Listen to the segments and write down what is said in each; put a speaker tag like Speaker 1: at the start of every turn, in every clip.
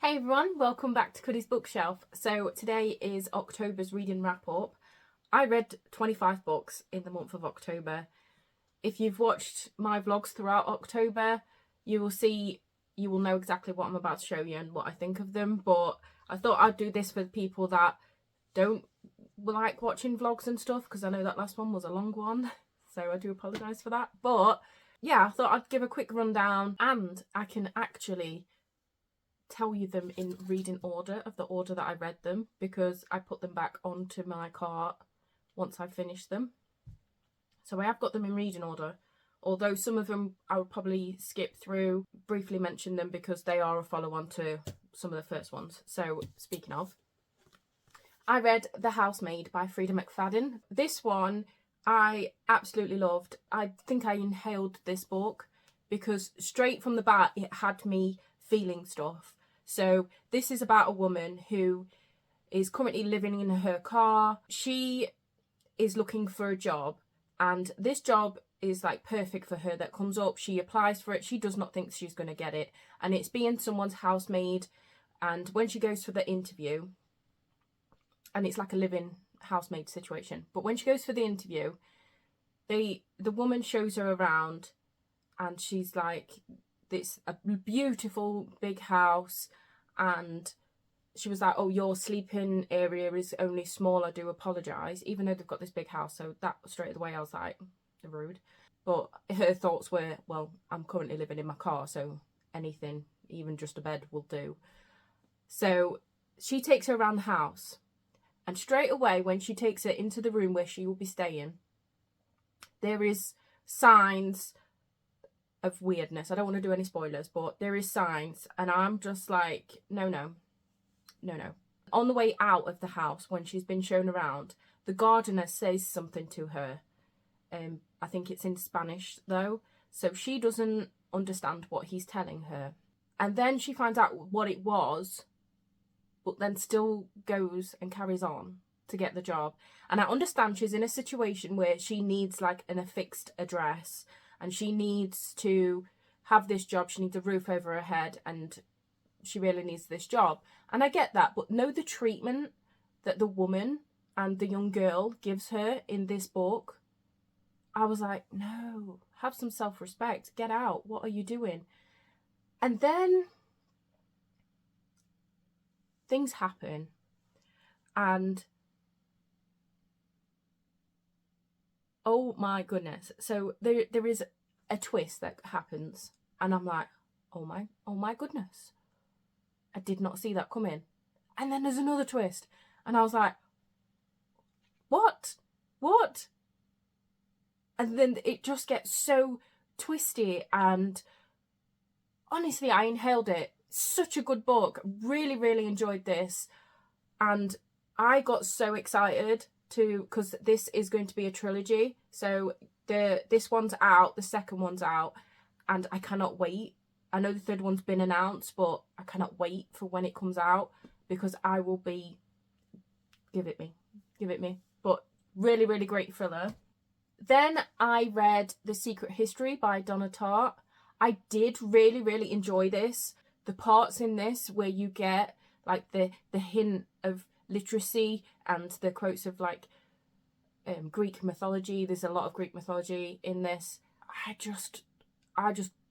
Speaker 1: Hey everyone, welcome back to Cuddy's bookshelf. So today is October's reading wrap up. I read 25 books in the month of October. If you've watched my vlogs throughout October, you will know exactly what I'm about to show you and what I think of them. But I thought I'd do this for people that don't like watching vlogs and stuff, because I know that last one was a long one. So I do apologise for that. But yeah, I thought I'd give a quick rundown, and I can actually tell you them in reading order of the order that I read them, because I put them back onto my cart once I finished them. So I have got them in reading order, although some of them I would probably skip through, briefly mention them because they are a follow-on to some of the first ones. So speaking of, I read The Housemaid by Frida McFadden. This one I absolutely loved. I think I inhaled this book because straight from the bat it had me feeling stuff. So this is about a woman who is currently living in her car. She is looking for a job, and this job is like perfect for her that comes up. She applies for it. She does not think she's going to get it, and it's being someone's housemaid. And when she goes for the interview, and it's like a living housemaid situation, but when she goes for the interview, the woman shows her around, and she's like, it's a beautiful big house, and she was like, oh, your sleeping area is only small, I do apologise, even though they've got this big house. So that straight away I was like, rude. But her thoughts were, well, I'm currently living in my car, so anything, even just a bed, will do. So she takes her around the house, and straight away when she takes her into the room where she will be staying, there is signs of weirdness. I don't want to do any spoilers, but there is signs, and I'm just like, no. On the way out of the house, when she's been shown around, the gardener says something to her. I think it's in Spanish though, so she doesn't understand what he's telling her. And then she finds out what it was, but then still goes and carries on to get the job. And I understand she's in a situation where she needs like a fixed address, and she needs to have this job. She needs a roof over her head, and she really needs this job. And I get that, but know the treatment that the woman and the young girl gives her in this book. I was like, no, have some self-respect. Get out. What are you doing? And then things happen, and oh my goodness. So there is a twist that happens, and I'm like, oh my goodness. I did not see that coming. And then there's another twist, and I was like, what? And then it just gets so twisty, and honestly, I inhaled it. Such a good book. Really enjoyed this, and I got so excited because this is going to be a trilogy. So this one's out, the second one's out, and I cannot wait. I know the third one's been announced, but I cannot wait for when it comes out, because I will be, give it me. But really great thriller. Then I read The Secret History by Donna Tartt. I did really enjoy this. The parts in this where you get like the hint of literacy and the quotes of like Greek mythology. There's a lot of Greek mythology in this. I just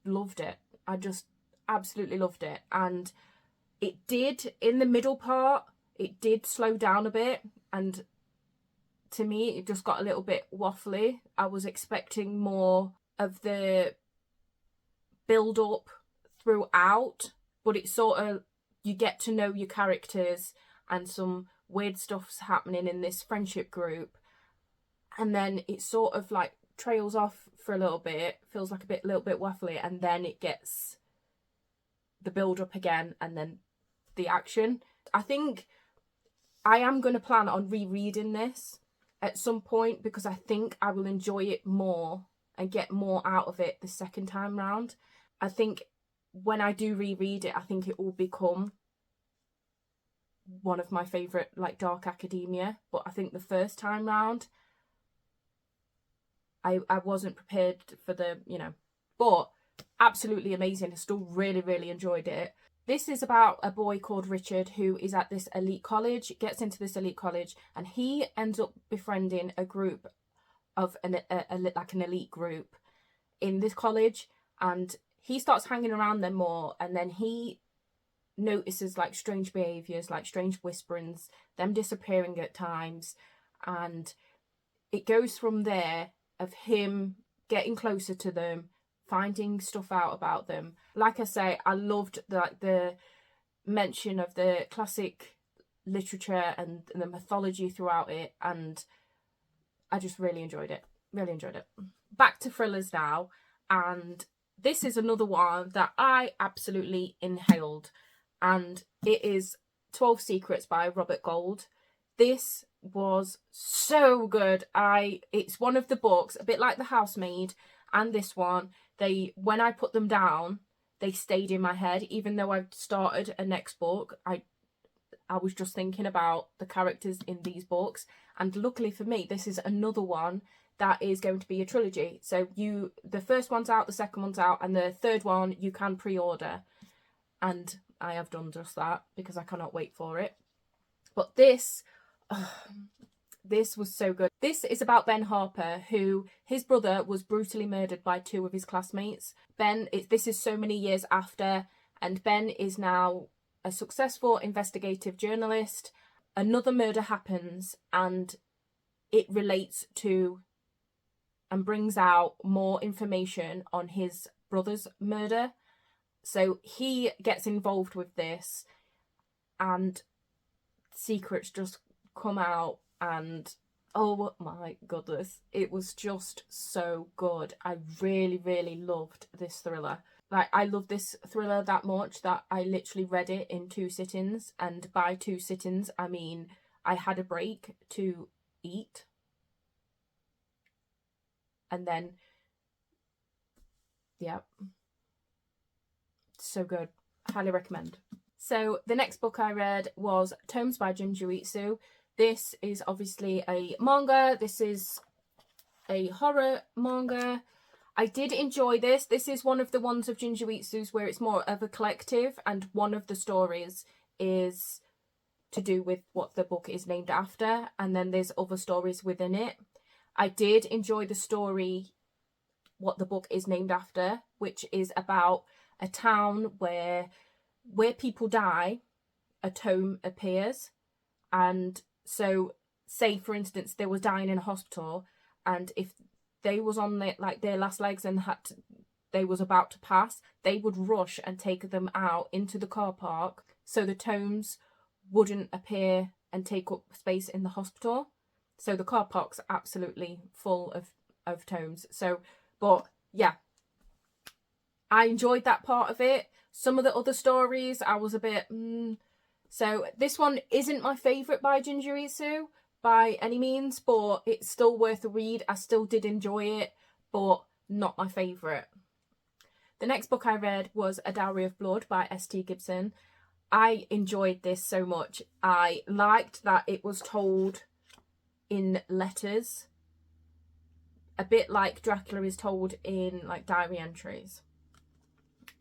Speaker 1: loved it. I just absolutely loved it. And it did, in the middle part, it did slow down a bit, and to me it just got a little bit waffly. I was expecting more of the build up throughout, but it sort of, you get to know your characters, and some weird stuff's happening in this friendship group, and then it sort of like trails off for a little bit, feels like a little bit waffly, and then it gets the build up again, and then the action. I think I am going to plan on rereading this at some point, because I think I will enjoy it more and get more out of it the second time round. I think when I do reread it, I think it will become one of my favourite, like, dark academia. But I think the first time round, I wasn't prepared for the, but absolutely amazing. I still really enjoyed it. This is about a boy called Richard who is at this elite college, gets into this elite college, and he ends up befriending a group of like an elite group in this college, and he starts hanging around them more, and then he notices like strange behaviours, like strange whisperings, them disappearing at times, and it goes from there of him getting closer to them, finding stuff out about them. Like I say, I loved the mention of the classic literature and the mythology throughout it, and I just really enjoyed it. Really enjoyed it. Back to thrillers now, and this is another one that I absolutely inhaled, and it is 12 Secrets by Robert Gould. This was so good. It's one of the books, a bit like The Housemaid and this one, when I put them down, they stayed in my head. Even though I've started a next book, I was just thinking about the characters in these books, and luckily for me, this is another one that is going to be a trilogy. So the first one's out, the second one's out, and the third one you can pre-order, and I have done just that because I cannot wait for it. But this was so good. This is about Ben Harper, who his brother was brutally murdered by 2 of his classmates. This is so many years after, and Ben is now a successful investigative journalist. Another murder happens, and it relates to and brings out more information on his brother's murder. So he gets involved with this, and secrets just come out, and oh my goodness, it was just so good. I really, really loved this thriller. Like, I love this thriller that much that I literally read it in 2 sittings, and by 2 sittings I mean I had a break to eat, and then yeah, so good. Highly recommend. So the next book I read was Tomes by Junjiitsu. This is obviously a manga. This is a horror manga. I did enjoy this. This is one of the ones of Junjiitsu's where it's more of a collective, and one of the stories is to do with what the book is named after, and then there's other stories within it. I did enjoy the story, what the book is named after, which is about a town where people die, a tome appears. And so, say for instance they were dying in a hospital, and if they was on their last legs and they was about to pass, they would rush and take them out into the car park so the tomes wouldn't appear and take up space in the hospital. So the car park's absolutely full of tomes. So, but yeah, I enjoyed that part of it. Some of the other stories I was a bit So this one isn't my favourite by Junjiitsu by any means, but it's still worth a read. I still did enjoy it, but not my favourite. The next book I read was A Dowry of Blood by S.T. Gibson. I enjoyed this so much. I liked that it was told in letters, a bit like Dracula is told in like diary entries,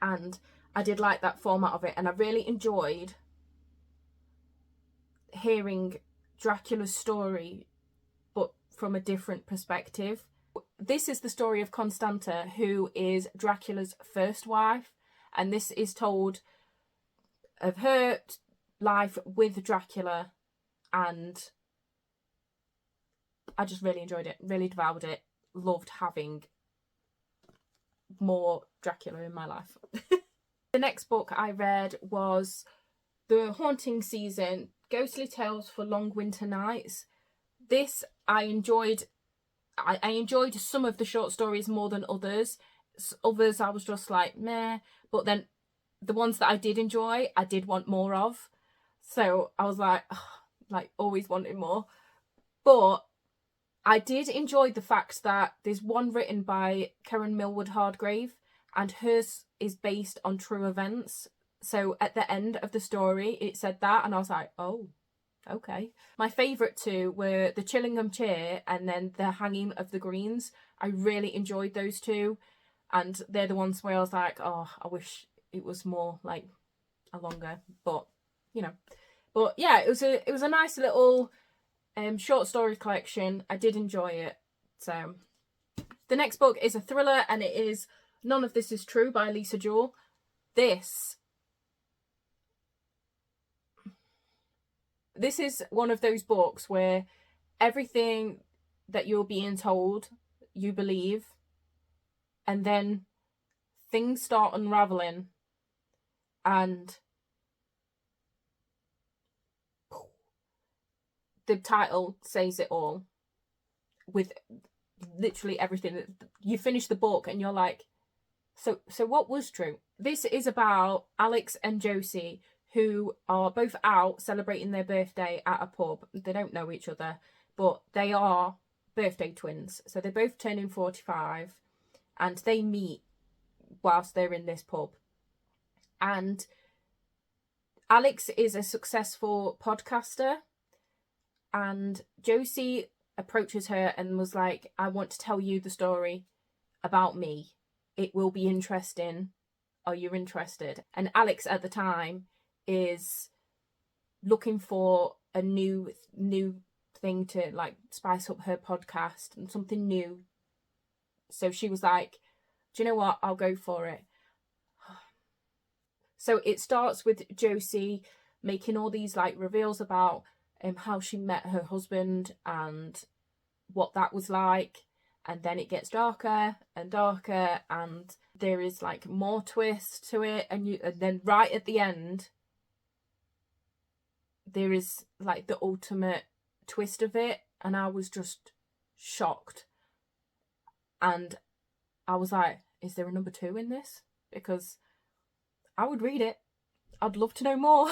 Speaker 1: and I did like that format of it, and I really enjoyed hearing Dracula's story but from a different perspective. This is the story of Constanta, who is Dracula's first wife, and this is told of her life with Dracula, and I just really enjoyed it, really devoured it, loved having more Dracula in my life. The next book I read was The Haunting Season, Ghostly Tales for Long Winter Nights. This I enjoyed. I enjoyed some of the short stories more than others. Others I was just like, meh. But then the ones that I did enjoy, I did want more of. So I was like, always wanting more. But I did enjoy the fact that there's one written by Karen Millward Hardgrave, and hers is based on true events. So at the end of the story, it said that, and I was like, oh, okay. My favourite 2 were The Chillingham Chair and then The Hanging of the Greens. I really enjoyed those 2, and they're the ones where I was like, oh, I wish it was more like longer, but you know. But yeah, it was a nice little short story collection. I did enjoy it. So the next book is a thriller, and it is None of This Is True by Lisa Jewell. This is one of those books where everything that you're being told, you believe, and then things start unraveling, and the title says it all, with literally everything. You finish the book and you're like, so what was true? This is about Alex and Josie, who are both out celebrating their birthday at a pub. They don't know each other, but they are birthday twins. So they're both turning 45, and they meet whilst they're in this pub. And Alex is a successful podcaster, and Josie approaches her and was like, I want to tell you the story about me. It will be interesting. Are you interested? And Alex at the time is looking for a new thing to like spice up her podcast and something new. So she was like, do you know what? I'll go for it. So it starts with Josie making all these like reveals about how she met her husband and what that was like. And then it gets darker and darker, and there is like more twist to it. And then right at the end, there is like the ultimate twist of it. And I was just shocked. And I was like, is there a number 2 in this? Because I would read it. I'd love to know more.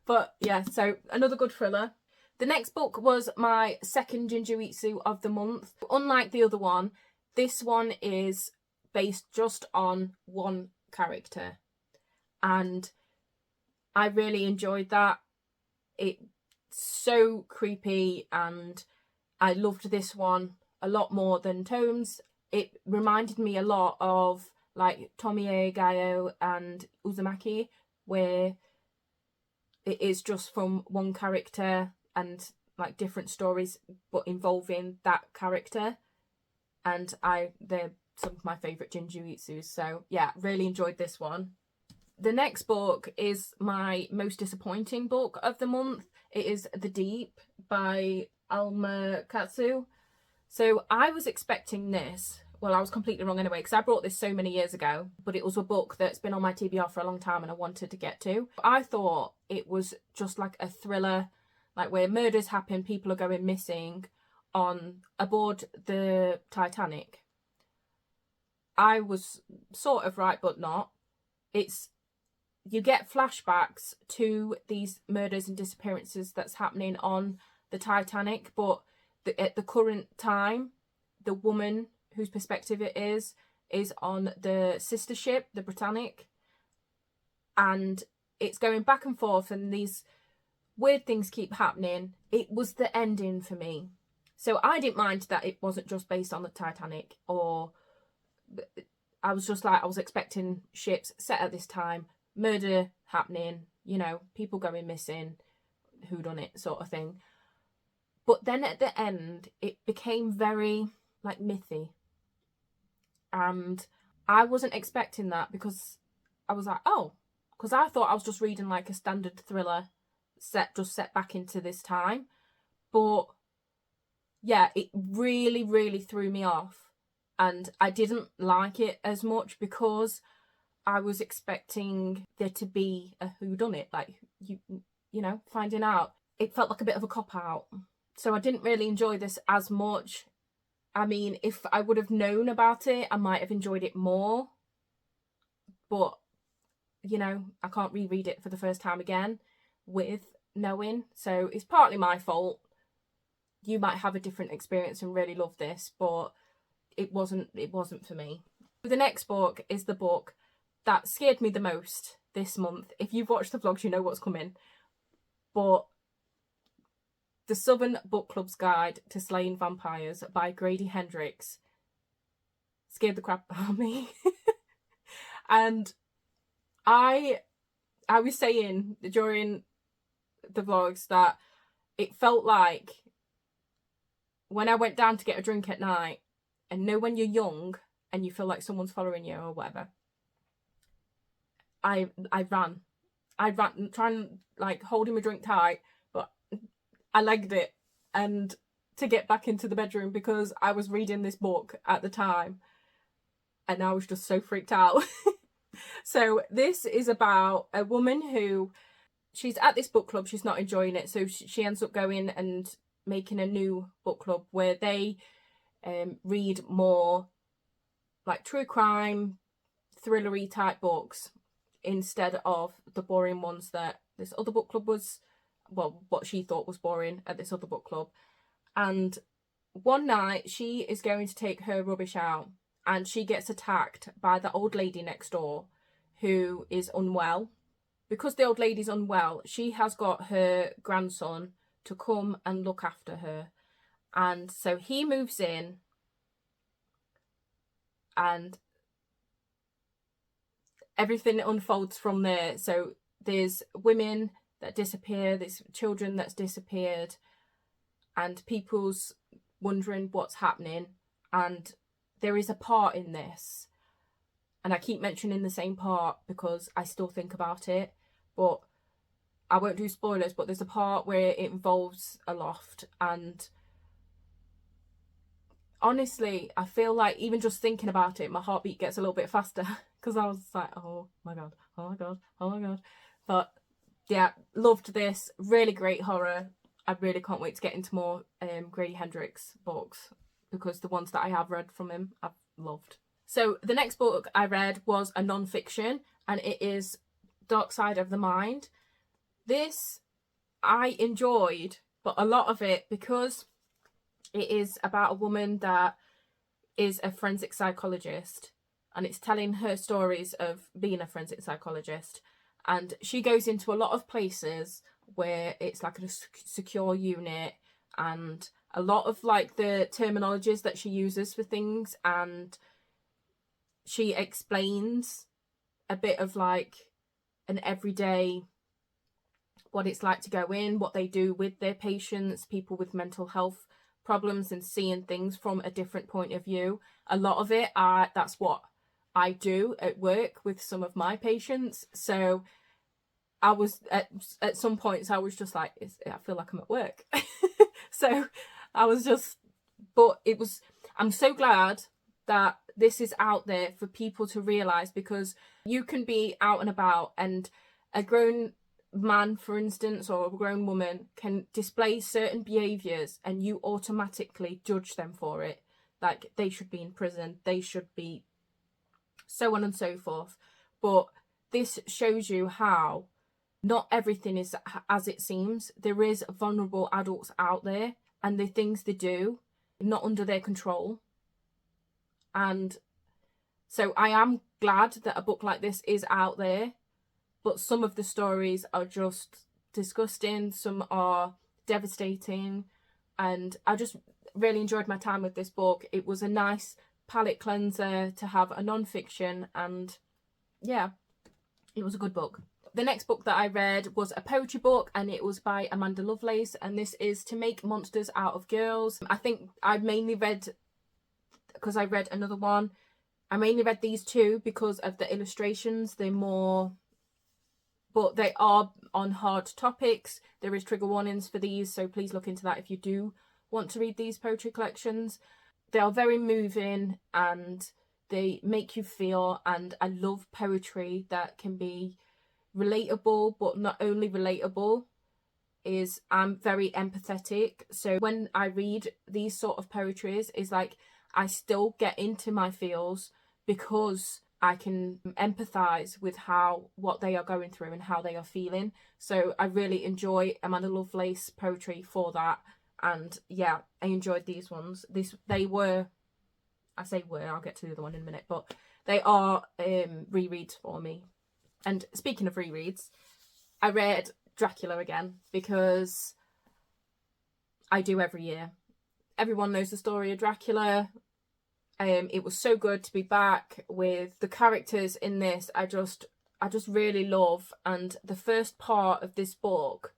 Speaker 1: But yeah, so another good thriller. The next book was my second Jinjitsu of the month. Unlike the other one, this one is based just on one character. And I really enjoyed that. It's so creepy, and I loved this one a lot more than Tomes. It reminded me a lot of like Tomie Gaio and Uzumaki, where it is just from one character and like different stories but involving that character. And they're some of my favourite Jinjitsus. So yeah, really enjoyed this one. The next book is my most disappointing book of the month. It is The Deep by Alma Katsu. So I was expecting this. Well, I was completely wrong anyway, because I brought this so many years ago, but it was a book that's been on my TBR for a long time and I wanted to get to. I thought it was just like a thriller, like where murders happen, people are going missing aboard the Titanic. I was sort of right, but not. You get flashbacks to these murders and disappearances that's happening on the Titanic, but at the current time, the woman whose perspective it is on the sister ship, the Britannic, and it's going back and forth, and these weird things keep happening. It was the ending for me. So I didn't mind that it wasn't just based on the Titanic, or I was just like, I was expecting ships set at this time, murder happening, you know, people going missing, whodunit sort of thing. But then at the end, it became very like mythy. And I wasn't expecting that, because I was like, oh, because I thought I was just reading like a standard thriller set back into this time. But yeah, it really, really threw me off. And I didn't like it as much because I was expecting there to be a whodunit, like, you know, finding out. It felt like a bit of a cop-out. So I didn't really enjoy this as much. I mean, if I would have known about it, I might have enjoyed it more. But, you know, I can't reread it for the first time again with knowing. So it's partly my fault. You might have a different experience and really love this, but it wasn't for me. The next book is the book that scared me the most this month. If you've watched the vlogs, you know what's coming. But The Southern Book Club's Guide to Slaying Vampires by Grady Hendrix scared the crap out of me. And I I was saying during the vlogs that it felt like when I went down to get a drink at night, and know when you're young and you feel like someone's following you or whatever, I ran, trying like holding my drink tight, but I legged it and to get back into the bedroom because I was reading this book at the time and I was just so freaked out. So this is about a woman who, she's at this book club, she's not enjoying it, so she ends up going and making a new book club where they read more like true crime, thrillery type books instead of the boring ones that this other book club was, well, what she thought was boring at this other book club. And one night she is going to take her rubbish out and she gets attacked by the old lady next door who is unwell. Because the old lady's unwell, she has got her grandson to come and look after her. And so he moves in and everything unfolds from there. So there's women that disappear, there's children that's disappeared, and people's wondering what's happening. And there is a part in this, and I keep mentioning the same part because I still think about it, but I won't do spoilers, but there's a part where it involves a loft, and honestly, I feel like even just thinking about it, my heartbeat gets a little bit faster because I was like, oh my god, oh my god, oh my god. But yeah, loved this. Really great horror. I really can't wait to get into more Grady Hendrix books because the ones that I have read from him, I've loved. So the next book I read was a non-fiction, and it is Dark Side of the Mind. This I enjoyed, but a lot of it because it is about a woman that is a forensic psychologist, and it's telling her stories of being a forensic psychologist. And she goes into a lot of places where it's like a secure unit, and a lot of like the terminologies that she uses for things, and she explains a bit of like an everyday, what it's like to go in, what they do with their patients, people with mental health problems, and seeing things from a different point of view. A lot of it, that's what I do at work with some of my patients. So I was at some points I was just like, I feel like I'm at work. So I was just, but it was, I'm so glad that this is out there for people to realise, because you can be out and about and a grown man, for instance, or a grown woman can display certain behaviours and you automatically judge them for it. Like they should be in prison, they should be so on and so forth. But this shows you how not everything is as it seems. There is vulnerable adults out there, and the things they do not under their control. And so I am glad that a book like this is out there, but some of the stories are just disgusting, some are devastating, and I just really enjoyed my time with this book. It was a nice palate cleanser to have a non-fiction, and yeah, it was a good book. The next book that I read was a poetry book, and it was by Amanda Lovelace, and this is To Make Monsters Out of Girls. I think I mainly read, because I read another one, I mainly read these two because of the illustrations. They're more, but they are on hard topics. There is trigger warnings for these, so please look into that if you do want to read these poetry collections. They are very moving and they make you feel, and I love poetry that can be relatable, but not only relatable, is I'm very empathetic. So when I read these sort of poetries, it's like I still get into my feels because I can empathise with what they are going through and how they are feeling. So I really enjoy Amanda Lovelace poetry for that. And yeah, I enjoyed these ones. They were, I say were, I'll get to the other one in a minute, but they are rereads for me. And speaking of rereads, I read Dracula again because I do every year. Everyone knows the story of Dracula. It was so good to be back with the characters in this. I just I just really love. And the first part of this book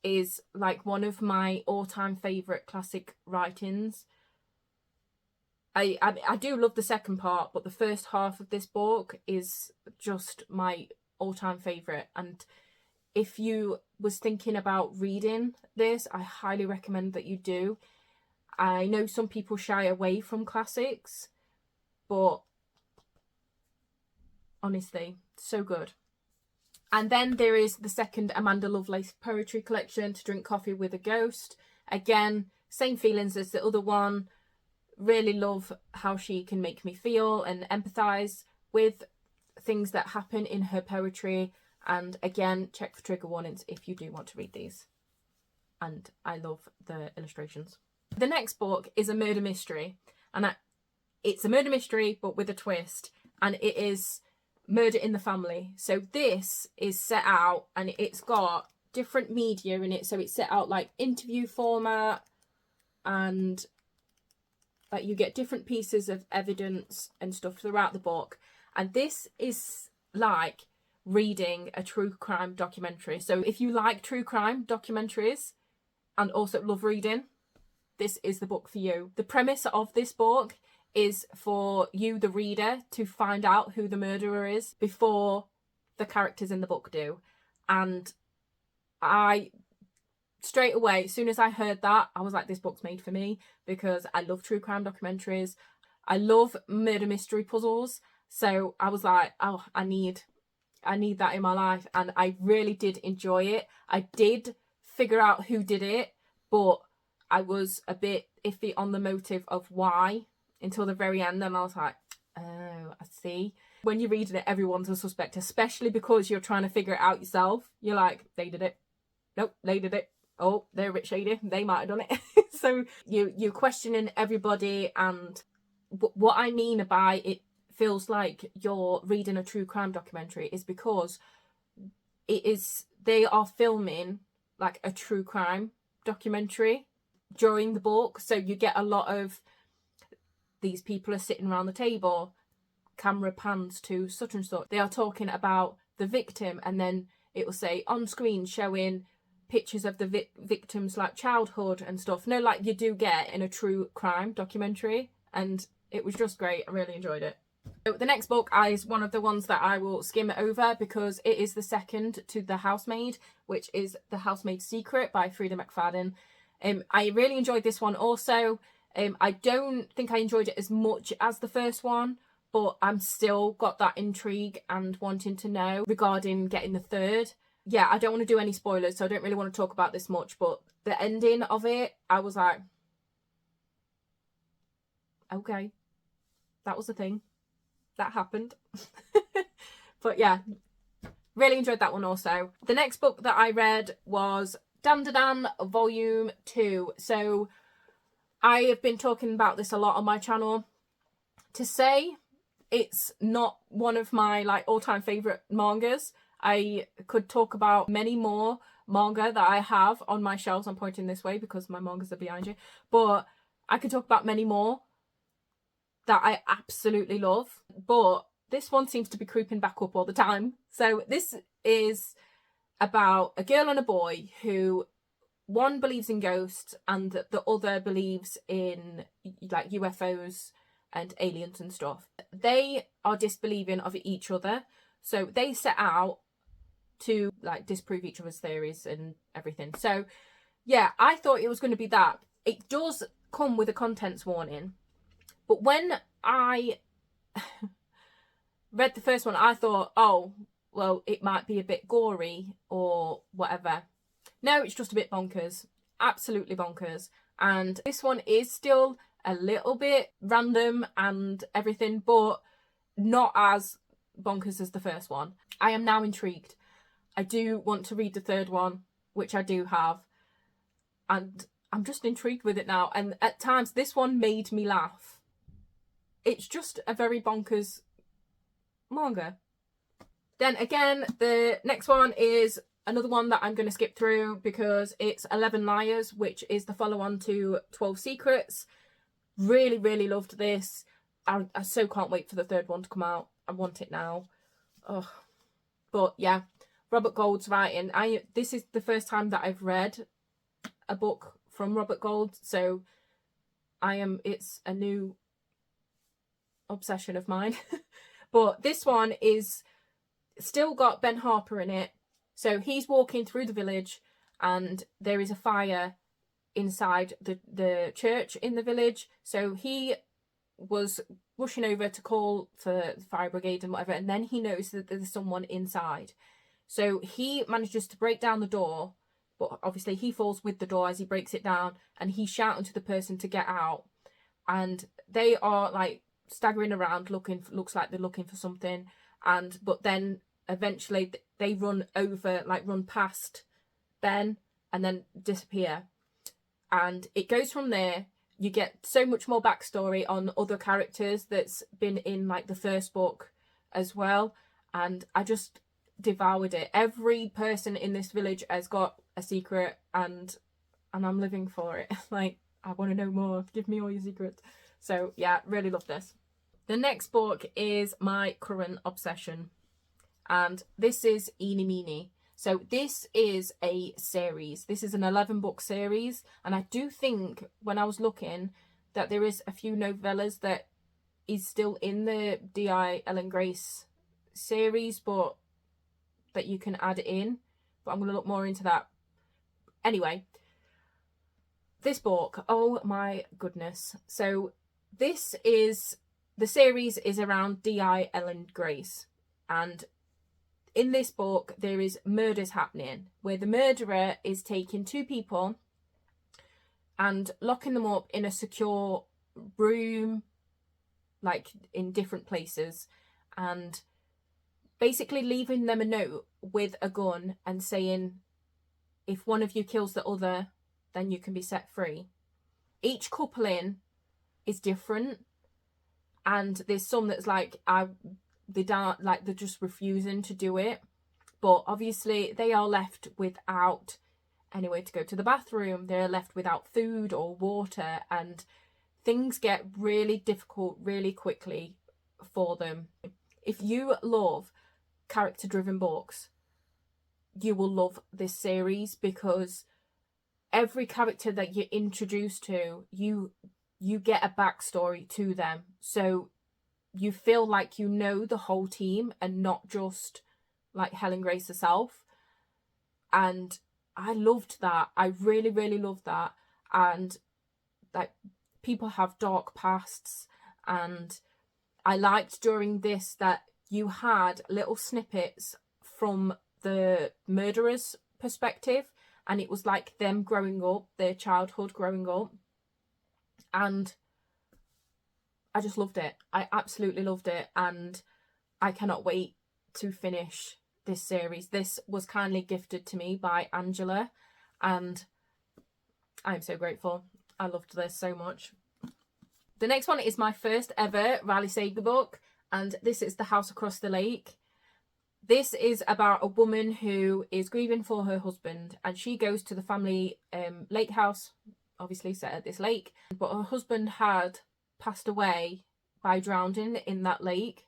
Speaker 1: is like one of my all-time favourite classic writings. I do love the second part, but the first half of this book is just my all-time favourite. And if you was thinking about reading this, I highly recommend that you do. I know some people shy away from classics, but honestly, so good. And then there is the second Amanda Lovelace poetry collection, To Drink Coffee with a Ghost. Again, same feelings as the other one. Really love how she can make me feel and empathise with things that happen in her poetry. And again, check for trigger warnings if you do want to read these. And I love the illustrations. The next book is a murder mystery. And it's a murder mystery, but with a twist. And it is Murder in the Family. So this is set out, and it's got different media in it. So it's set out like interview format, and like you get different pieces of evidence and stuff throughout the book. And this is like reading a true crime documentary. So if you like true crime documentaries and also love reading, this is the book for you. The premise of this book is for you, the reader, to find out who the murderer is before the characters in the book do. And I, straight away, as soon as I heard that, I was like, this book's made for me, because I love true crime documentaries. I love murder mystery puzzles. So I was like, oh, I need that in my life. And I really did enjoy it. I did figure out who did it, but I was a bit iffy on the motive of why until the very end. And I was like, oh, I see. When you're reading it, everyone's a suspect, especially because you're trying to figure it out yourself. You're like, they did it. Nope, they did it. Oh, they're a bit shady. They might have done it. So you're questioning everybody. And what I mean by it feels like you're reading a true crime documentary is because they are filming like a true crime documentary during the book. So you get a lot of these people are sitting around the table, camera pans to such and such. They are talking about the victim, and then it will say on screen showing pictures of the victim's like childhood and stuff. No, like you do get in a true crime documentary, and it was just great. I really enjoyed it. So the next book is one of the ones that I will skim over because it is the second to The Housemaid, which is The Housemaid's Secret by Frida McFadden. I really enjoyed this one also. I don't think I enjoyed it as much as the first one, but I'm still got that intrigue and wanting to know regarding getting the third. Yeah, I don't want to do any spoilers, so I don't really want to talk about this much, but the ending of it, I was like, okay, that was a thing. That happened. But yeah, really enjoyed that one also. The next book that I read was Dandadan Volume 2. So I have been talking about this a lot on my channel. To say it's not one of my like all-time favourite mangas, I could talk about many more manga that I have on my shelves. I'm pointing this way because my mangas are behind you. But I could talk about many more that I absolutely love. But this one seems to be creeping back up all the time. So this is about a girl and a boy who one believes in ghosts and the other believes in like UFOs and aliens and stuff. They are disbelieving of each other. So they set out to like disprove each other's theories and everything. So yeah, I thought it was going to be that. It does come with a contents warning. But when I read the first one, I thought, oh, well, it might be a bit gory or whatever. No, it's just a bit bonkers. Absolutely bonkers. And this one is still a little bit random and everything, but not as bonkers as the first one. I am now intrigued. I do want to read the third one, which I do have. And I'm just intrigued with it now. And at times, this one made me laugh. It's just a very bonkers manga. Then again, the next one is another one that I'm going to skip through because it's 11 Liars, which is the follow-on to 12 Secrets. Really, really loved this. I so can't wait for the third one to come out. I want it now. Oh, but yeah, Robert Gould's writing. This is the first time that I've read a book from Robert Gould, so it's a new obsession of mine. But this one is still got Ben Harper in it. So he's walking through the village and there is a fire inside the church in the village. So he was rushing over to call for the fire brigade and whatever, and then he noticed that there's someone inside. So he manages to break down the door, but obviously he falls with the door as he breaks it down, and he's shouting to the person to get out. And they are like staggering around, looks like they're looking for something, but then eventually they run past Ben and then disappear. And it goes from there. You get so much more backstory on other characters that's been in like the first book as well, and I just devoured it. Every person in this village has got a secret, and I'm living for it. Like, I want to know more. Give me all your secrets. So yeah, really love this. The next book is my current obsession, and this is Eeny Meeny. So this is a series. This is an 11-book series, and I do think when I was looking that there is a few novellas that is still in the D.I. Ellen Grace series, but that you can add in. But I'm going to look more into that. Anyway, this book, oh my goodness. So the series is around D.I. Ellen Grace, and in this book, there is murders happening where the murderer is taking two people and locking them up in a secure room, like in different places, and basically leaving them a note with a gun and saying, if one of you kills the other, then you can be set free. Each couple in is different, and there's some that's like, they're just refusing to do it, but obviously they are left without anywhere to go to the bathroom. They're left without food or water, and things get really difficult really quickly for them. If you love character driven books, you will love this series, because every character that you're introduced to, you get a backstory to them, so you feel like you know the whole team and not just like Helen Grace herself. And I loved that. I really, really loved that. And like, people have dark pasts, and I liked during this that you had little snippets from the murderer's perspective, and it was like them growing up, their childhood growing up. And I just loved it. I absolutely loved it, and I cannot wait to finish this series. This was kindly gifted to me by Angela, and I'm so grateful. I loved this so much. The next one is my first ever Riley Sager book, and this is The House Across the Lake. This is about a woman who is grieving for her husband, and she goes to the family lake house, obviously set at this lake, but her husband had passed away by drowning in that lake,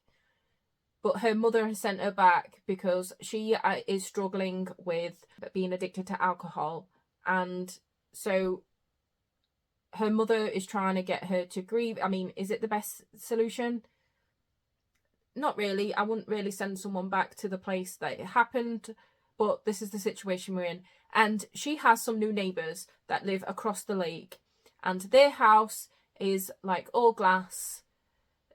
Speaker 1: but her mother has sent her back because she is struggling with being addicted to alcohol, and so her mother is trying to get her to grieve. I mean, is it the best solution? Not really. I wouldn't really send someone back to the place that it happened, but this is the situation we're in. And she has some new neighbours that live across the lake, and their house is like all glass.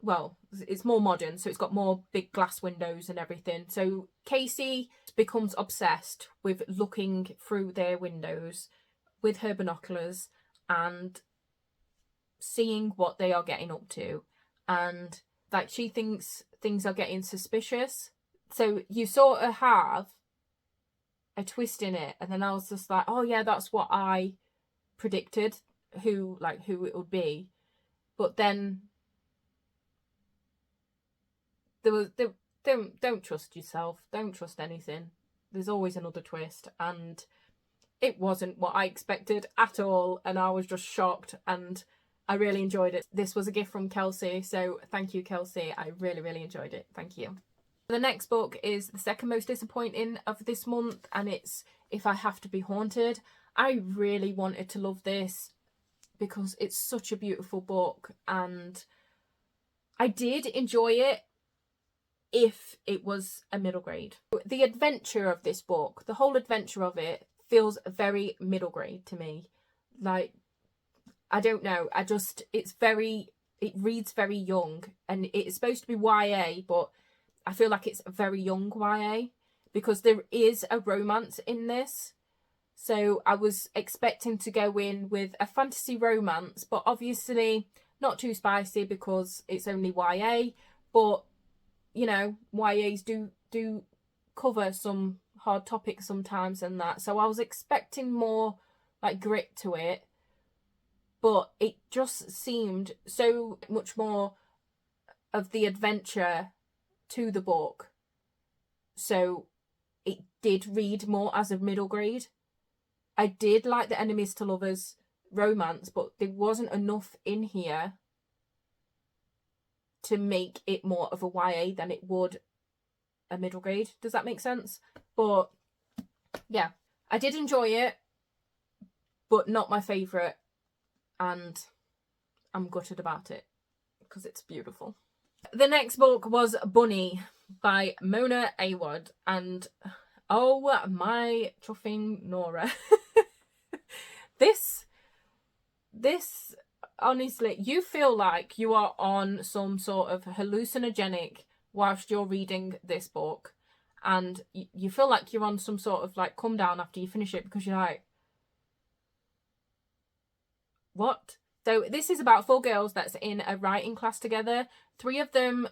Speaker 1: Well, it's more modern, so it's got more big glass windows and everything. So Casey becomes obsessed with looking through their windows with her binoculars and seeing what they are getting up to. And like, she thinks things are getting suspicious. So you sort of have a twist in it. And then I was just like, oh yeah, that's what I predicted who it would be. But then don't trust yourself. Don't trust anything. There's always another twist, and it wasn't what I expected at all, and I was just shocked, and I really enjoyed it. This was a gift from Kelsey, so thank you, Kelsey. I really, really enjoyed it. Thank you. The next book is the second most disappointing of this month, and it's If I Have to Be Haunted. I really wanted to love this because it's such a beautiful book, and I did enjoy it if it was a middle grade. The adventure of this book, the whole adventure of it, feels very middle grade to me. Like, I don't know, it reads very young, and it's supposed to be YA, but I feel like it's a very young YA because there is a romance in this. So I was expecting to go in with a fantasy romance, but obviously not too spicy because it's only YA, but you know, YAs do cover some hard topics sometimes and that. So I was expecting more like grit to it, but it just seemed so much more of the adventure to the book. So it did read more as a middle grade. I did like the enemies to lovers romance, but there wasn't enough in here to make it more of a YA than it would a middle grade. Does that make sense? But yeah, I did enjoy it, but not my favourite, and I'm gutted about it because it's beautiful. The next book was Bunny by Mona Awad, and oh my chuffing Nora. This honestly, you feel like you are on some sort of hallucinogenic whilst you're reading this book, and you feel like you're on some sort of like come down after you finish it because you're like, what? So this is about 4 girls that's in a writing class together. 3 of them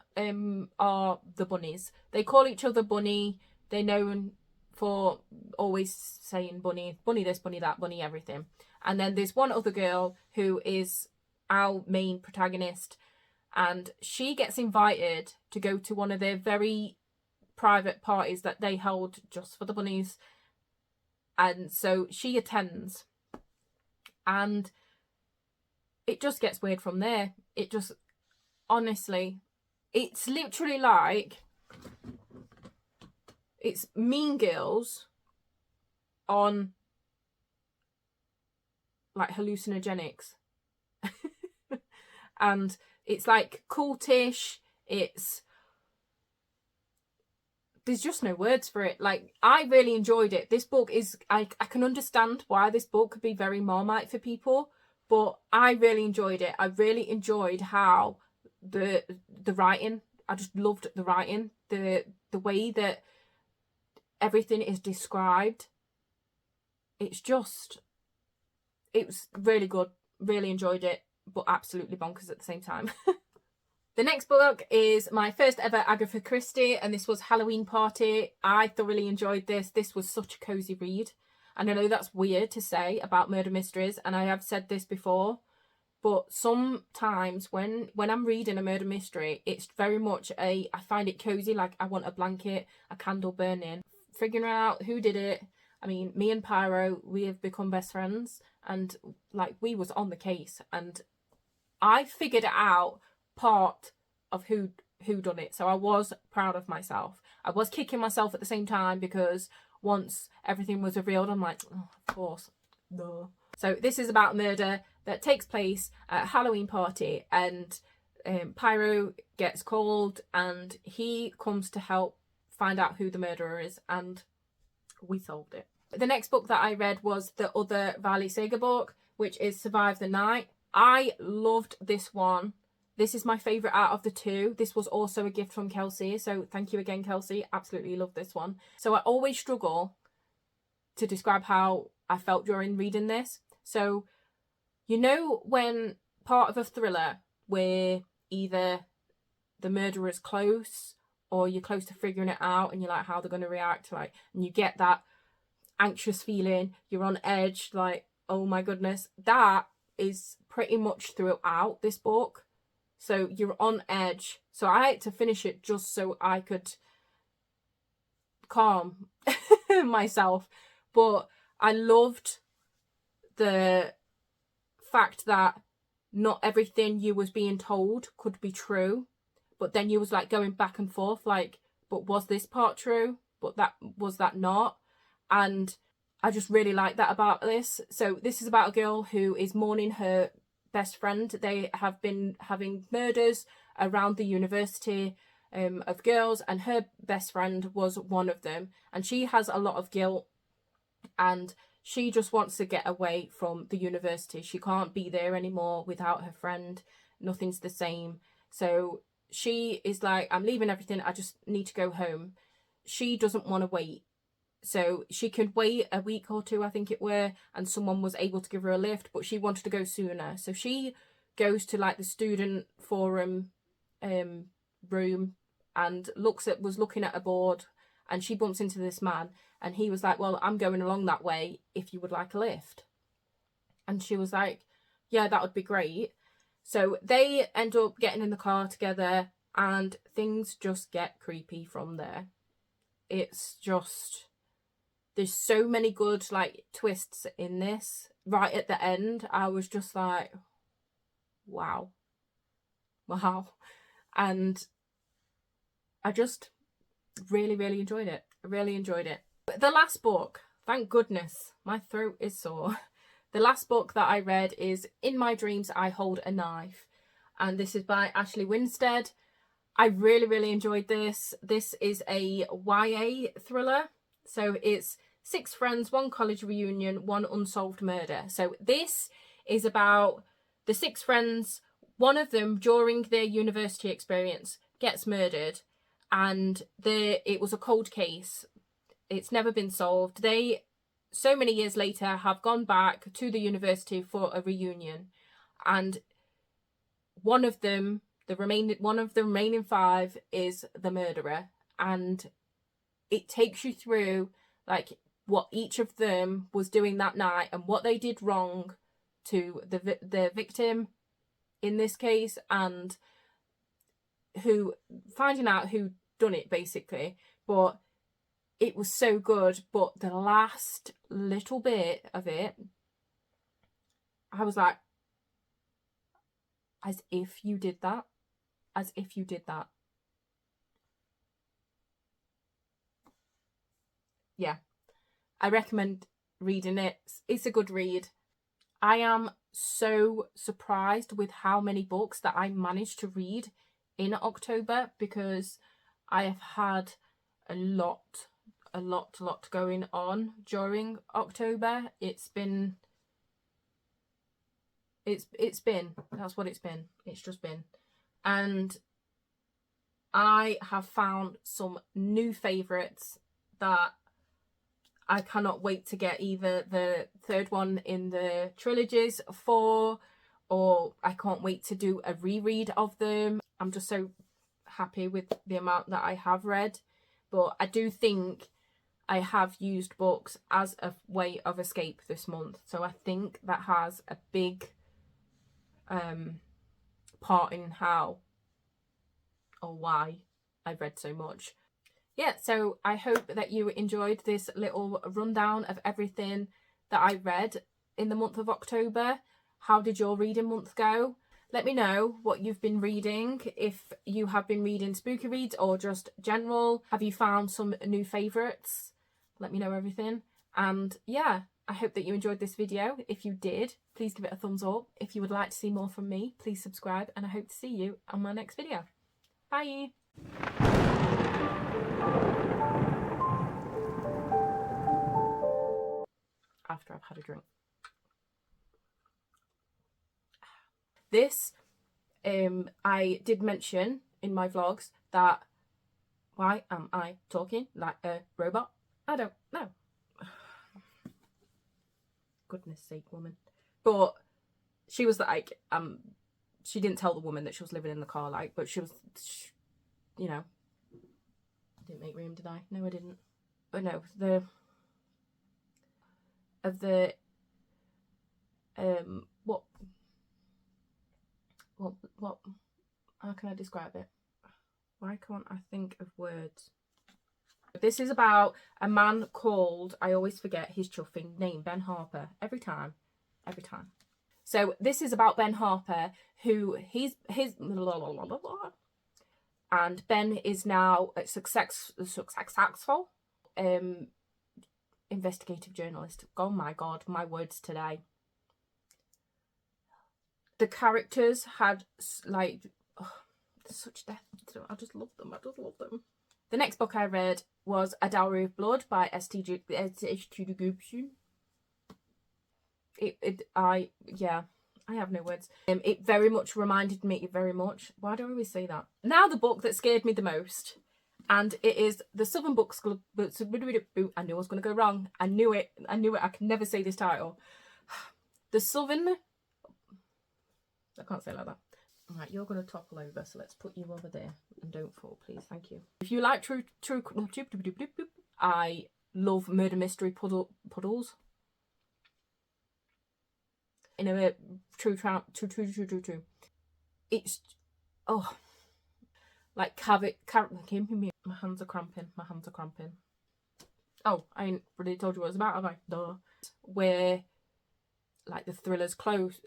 Speaker 1: are the bunnies. They call each other Bunny. They're known for always saying bunny, bunny this, bunny that, bunny everything. And then there's one other girl who is our main protagonist, and she gets invited to go to one of their very private parties that they hold just for the bunnies. And so she attends, and it just gets weird from there. It just, honestly, it's literally like, it's Mean Girls on like hallucinogenics. And it's like cultish, there's just no words for it. Like, I really enjoyed it. This book is, I can understand why this book could be very Marmite for people, but I really enjoyed it. I really enjoyed how the writing, I just loved the writing, the way that everything is described. It was really good. Really enjoyed it, but absolutely bonkers at the same time. The next book is my first ever Agatha Christie, and this was Halloween Party. I thoroughly enjoyed this. This was such a cosy read. And I know that's weird to say about murder mysteries, and I have said this before, but sometimes when I'm reading a murder mystery, it's very much I find it cozy, like I want a blanket, a candle burning, figuring out who did it. I mean, me and Pyro, we have become best friends, and like we was on the case, and I figured out part of who done it. So I was proud of myself. I was kicking myself at the same time because once everything was revealed, I'm like, oh, of course, no. So this is about murder that takes place at a Halloween party, and Pyro gets called and he comes to help find out who the murderer is, and we solved it. The next book that I read was the other Vali Sega book, which is Survive the Night. I loved this one. This is my favourite out of the 2. This was also a gift from Kelsey, so thank you again, Kelsey. Absolutely love this one. So I always struggle to describe how I felt during reading this. So, you know when part of a thriller where either the murderer is close or you're close to figuring it out and you're like, how they're going to react, like, and you get that anxious feeling, you're on edge, like, oh my goodness. That is pretty much throughout this book. So you're on edge. So I had to finish it just so I could calm myself. But I loved the fact that not everything you was being told could be true. But then you was like going back and forth, like, but was this part true? But was that not? And I just really like that about this. So this is about a girl who is mourning her best friend. They have been having murders around the university of girls, and her best friend was one of them. And she has a lot of guilt, and she just wants to get away from the university. She can't be there anymore without her friend. Nothing's the same. So she is like, I'm leaving everything. I just need to go home. She doesn't want to wait. So she could wait a week or two, I think it were, and someone was able to give her a lift, but she wanted to go sooner. So she goes to like the student forum room and was looking at a board, and she bumps into this man, and he was like, well, I'm going along that way if you would like a lift. And she was like, yeah, that would be great. So they end up getting in the car together, and things just get creepy from there. It's just, there's so many good like twists in this. Right at the end, I was just like, wow. And I just really, really enjoyed it. I really enjoyed it. The last book, thank goodness, my throat is sore. The last book that I read is In My Dreams I Hold a Knife, and this is by Ashley Winstead. I really, really enjoyed this. This is a YA thriller. So it's 6 friends, 1 college reunion, 1 unsolved murder. So this is about the 6 friends. One of them, during their university experience, gets murdered, and it was a cold case. It's never been solved. They, so many years later, have gone back to the university for a reunion, and one of the remaining 5 is the murderer, and it takes you through like what each of them was doing that night and what they did wrong to the victim in this case, and finding out who done it basically. But it was so good. But the last little bit of it, I was like, as if you did that. As if you did that. Yeah. I recommend reading it. It's a good read. I am so surprised with how many books that I managed to read in October, because I have had a lot going on during October. It's been, that's what it's been. It's just been. And I have found some new favourites that I cannot wait to get either the 3rd one in the trilogies for, or I can't wait to do a reread of them. I'm just so happy with the amount that I have read. But I do think I have used books as a way of escape this month. So I think that has a big part in how or why I've read so much. Yeah, so I hope that you enjoyed this little rundown of everything that I read in the month of October. How did your reading month go? Let me know what you've been reading, if you have been reading spooky reads or just general. Have you found some new favourites? Let me know everything. And yeah, I hope that you enjoyed this video. If you did, please give it a thumbs up. If you would like to see more from me, please subscribe, and I hope to see you on my next video. Bye! After I've had a drink. This, I did mention in my vlogs that, why am I talking like a robot? I don't know. Goodness sake, woman. But she was like, she didn't tell the woman that she was living in the car, like, but she was, you know, I didn't make room, did I? No, I didn't. But no, what, how can I describe it? Why can't I think of words? This is about a man called, I always forget his chuffing name, Ben Harper, every time. So this is about Ben Harper, who and Ben is now a successful investigative journalist. Oh my god, my words today. The characters had like such depth. I just love them. I just love them. The next book I read was A Dowry of Blood by S.T.G. I have no words. It very much reminded me, why do I always say that? Now the book that scared me the most, and it is the Southern Books Club. I knew I was going to go wrong. I knew it. I can never say this title. The Southern... I can't say it like that. Right, you're going to topple over, so let's put you over there. And don't fall, please. Thank you. If you like true... I love murder mystery puddles. In a true. It's, oh, like my hands are cramping. Oh, I ain't really told you what it's about, have I? Duh. Where, like the thriller's close.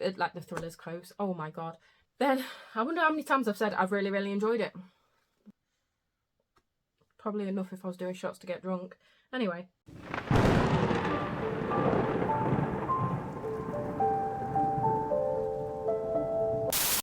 Speaker 1: Oh my god. Then, I wonder how many times I've said I've really, really enjoyed it. Probably enough if I was doing shots to get drunk. Anyway.